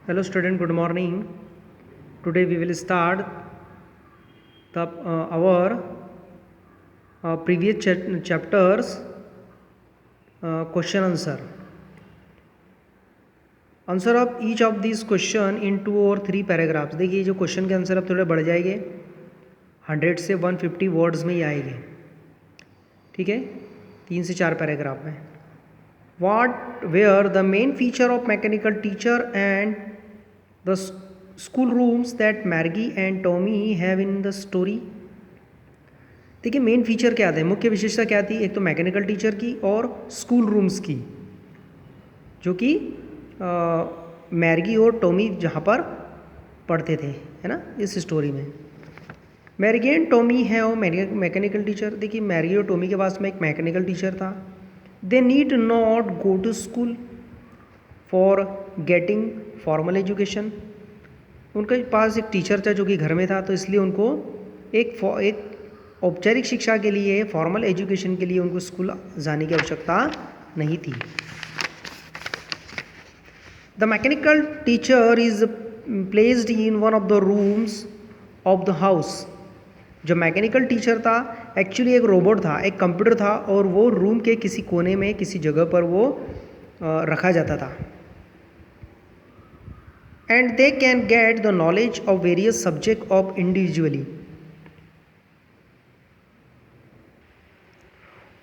Hello student, good morning. Today we will start our previous chapters question answer. Answer of each of these question in 2 or 3 paragraphs. देखिए जो question के answer अब थोड़े बढ़ जाएंगे, 100 से 150 वर्ड्स में ही आएंगे. ठीक है, 3 से 4 पैराग्राफ में. What were the main feature of mechanical teacher and the school rooms that Margie and Tommy have in the story? देखिए मेन फीचर क्या थे, मुख्य विशेषता क्या थी. एक तो मैकेनिकल टीचर की और स्कूल रूम्स की, जो कि मैर्गी और टॉमी जहाँ पर पढ़ते थे, है ना, इस स्टोरी में. मैर्गी एंड टॉमी है और मैकेनिकल टीचर. देखिए मैर्गी और टॉमी के पास में एक मैकेनिकल टीचर था. They need not go to school for getting formal education. उनके पास एक टीचर था जो कि घर में था, तो इसलिए उनको एक औपचारिक शिक्षा के लिए, फॉर्मल एजुकेशन के लिए उनको स्कूल जाने की आवश्यकता नहीं थी. The mechanical teacher is placed in one of the rooms of the house. जो मैकेनिकल टीचर था एक्चुअली एक रोबोट था, एक कंप्यूटर था, और वो रूम के किसी कोने में, किसी जगह पर वो रखा जाता था. And they can get the knowledge of various subject of individually.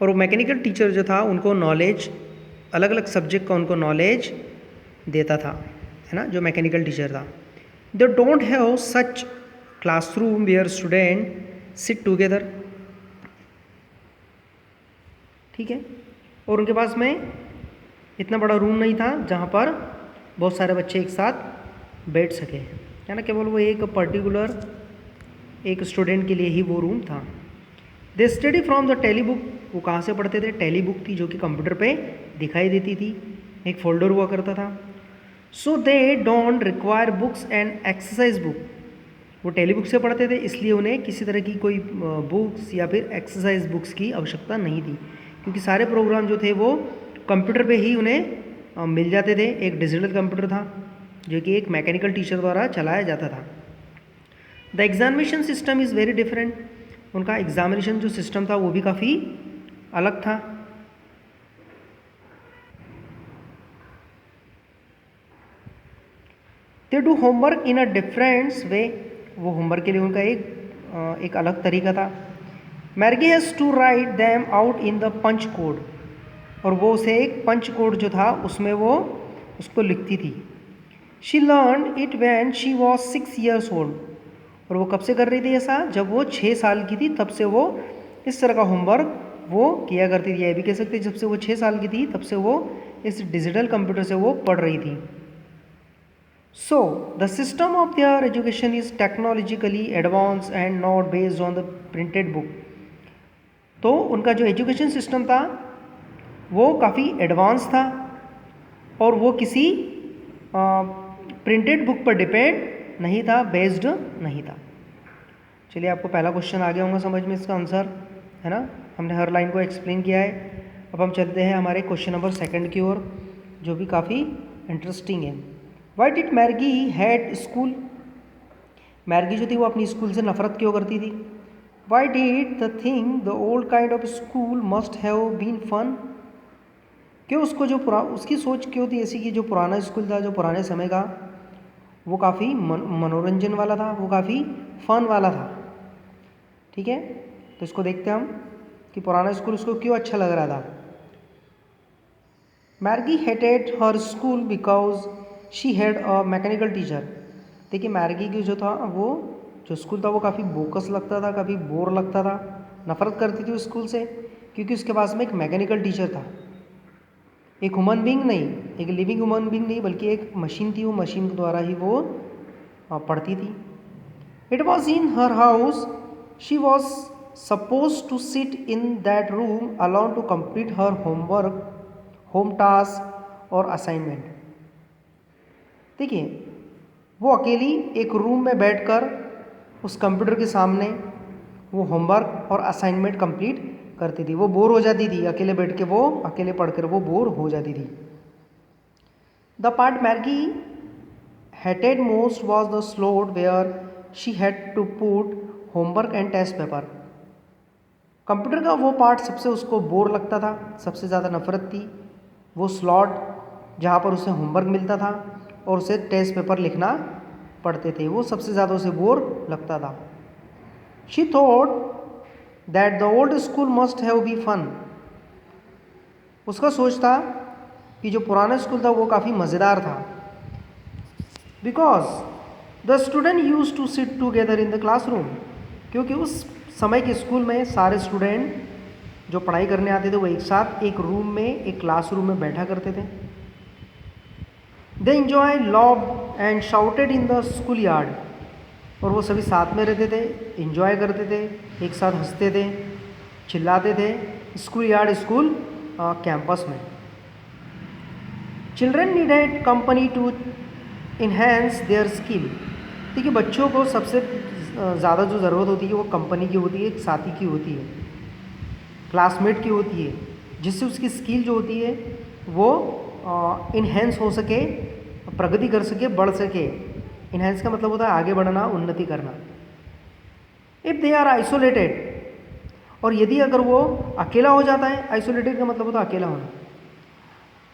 और वो मैकेनिकल टीचर जो था उनको नॉलेज, अलग अलग सब्जेक्ट का उनको नॉलेज देता था, है ना, जो मैकेनिकल टीचर था. They don't have such classroom where student sit together. ठीक है, और उनके पास में इतना बड़ा रूम नहीं था जहाँ पर बहुत सारे बच्चे एक साथ बैठ सके, है ना. केवल वो एक पर्टिकुलर एक स्टूडेंट के लिए ही वो रूम था. They study from the tele book. वो कहाँ से पढ़ते थे? टेली बुक थी जो कि कंप्यूटर पे दिखाई देती थी, एक फोल्डर हुआ करता था. So they don't require books and exercise book. वो टेली बुक से पढ़ते थे, इसलिए उन्हें किसी तरह की कोई बुक्स या फिर एक्सरसाइज बुक्स की आवश्यकता नहीं थी, क्योंकि सारे प्रोग्राम जो थे वो कंप्यूटर पे ही उन्हें मिल जाते थे. एक डिजिटल कंप्यूटर था जो कि एक मैकेनिकल टीचर द्वारा चलाया जाता था. The examination system is very different. उनका एग्जामिनेशन जो सिस्टम था वो भी काफ़ी अलग था. They do homework in a different way. वो होमवर्क के लिए उनका एक अलग तरीका था. Margie has to write them out in the punch code. और वो उसे एक पंच कोड जो था उसमें वो उसको लिखती थी. She learn it when she was 6 years old. और वो कब से कर रही थी ऐसा? जब वो 6 साल की थी, तब से वो इस तरह का होमवर्क वो किया करती थी. ये भी कह सकते हैं जब से वो 6 साल की थी तब से वो इस डिजिटल कंप्यूटर से वो पढ़ रही थी. So the system of their education is technologically advance and not based on the printed book. तो उनका जो एजुकेशन सिस्टम था वो काफ़ी एडवांस था और वो किसी प्रिंटेड बुक पर डिपेंड नहीं था, बेस्ड नहीं था. चलिए, आपको पहला क्वेश्चन आ गया होगा समझ में, इसका आंसर, है ना. हमने हर लाइन को एक्सप्लेन किया है. अब हम चलते हैं हमारे क्वेश्चन नंबर 2 की ओर, जो भी काफ़ी इंटरेस्टिंग है. Why did Margie had school. Margie जो थी वो अपनी स्कूल से नफरत क्यों करती थी? Why did the thing the old kind of school must have been fun. क्यों उसको जो उसकी सोच क्यों थी ऐसी कि जो पुराना स्कूल था, जो पुराने समय का, वो काफ़ी मनोरंजन वाला था, वो काफ़ी फन वाला था. ठीक है, तो इसको देखते हैं हम कि पुराना स्कूल उसको क्यों अच्छा लग रहा था. Margie hated her school because she had a mechanical teacher. देखिए मैर्गी की जो था वो जो स्कूल था वो काफ़ी बोकस लगता था, काफ़ी बोर लगता था, नफरत करती थी उस स्कूल से, क्योंकि उसके पास में एक मैकेनिकल टीचर था. एक ह्यूमन बीइंग नहीं, एक लिविंग ह्यूमन बीइंग नहीं, बल्कि एक मशीन थी. वो मशीन के द्वारा ही वो पढ़ती थी. It was in her house. She was suppose to sit in that room alone to complete her homework, home task और असाइनमेंट. देखिए वो अकेली एक रूम में बैठकर उस कंप्यूटर के सामने वो होमवर्क और असाइनमेंट कंप्लीट करती थी. वो बोर हो जाती थी अकेले बैठ के, वो अकेले पढ़कर वो बोर हो जाती थी. The part Margie hated most was the slot where she had to put homework and test paper. Computer का वो पार्ट सबसे उसको बोर लगता था, सबसे ज़्यादा नफरत थी वो स्लॉट जहाँ पर उसे होमवर्क मिलता था और उसे टेस्ट पेपर लिखना पढ़ते थे, वो सबसे ज़्यादा उसे बोर लगता था. She thought that the old school must have be fun. उसका सोच था कि जो पुराना स्कूल था वो काफ़ी मज़ेदार था. Because the student use to sit together in the classroom. क्योंकि उस समय के स्कूल में सारे स्टूडेंट जो पढ़ाई करने आते थे वो एक साथ एक रूम में, एक क्लासरूम में बैठा करते थे. They enjoy love and shouted in the school yard. और वो सभी साथ में रहते थे, इंजॉय करते थे, एक साथ हंसते थे, चिल्लाते थे स्कूल यार्ड, स्कूल कैंपस में. Children needed company to enhance their skill. देखिए बच्चों को सबसे ज़्यादा जो ज़रूरत होती है वो कंपनी की होती है, एक साथी की होती है, क्लासमेट की होती है, जिससे उसकी स्किल जो होती है वो इन्हेंस हो सके, प्रगति कर सके, बढ़ सके. इन्हेंस का मतलब होता है आगे बढ़ना, उन्नति करना. इफ़ दे आर आइसोलेटेड, और यदि अगर वो अकेला हो जाता है, आइसोलेटेड का मतलब होता है अकेला होना,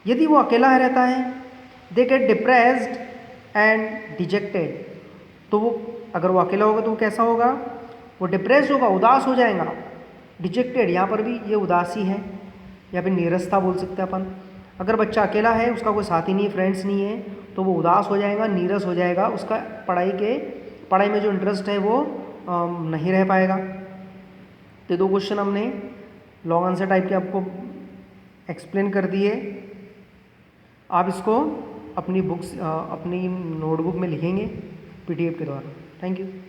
यदि वो अकेला रहता है, they get depressed and dejected. तो वो अगर वो अकेला होगा तो वो कैसा होगा, वो डिप्रेस्ड होगा, उदास हो जाएगा. डिजेक्टेड यहाँ पर भी ये उदासी है या फिर नीरसता बोल सकते हैं अपन. अगर बच्चा अकेला है, उसका कोई साथी नहीं है, फ्रेंड्स नहीं है, तो वो उदास हो जाएगा, नीरस हो जाएगा, उसका पढ़ाई में जो इंटरेस्ट है वो नहीं रह पाएगा. तो 2 क्वेश्चन हमने लॉन्ग आंसर टाइप के आपको एक्सप्लेन कर दिए. आप इसको अपनी नोटबुक में लिखेंगे PDF के द्वारा. Thank you.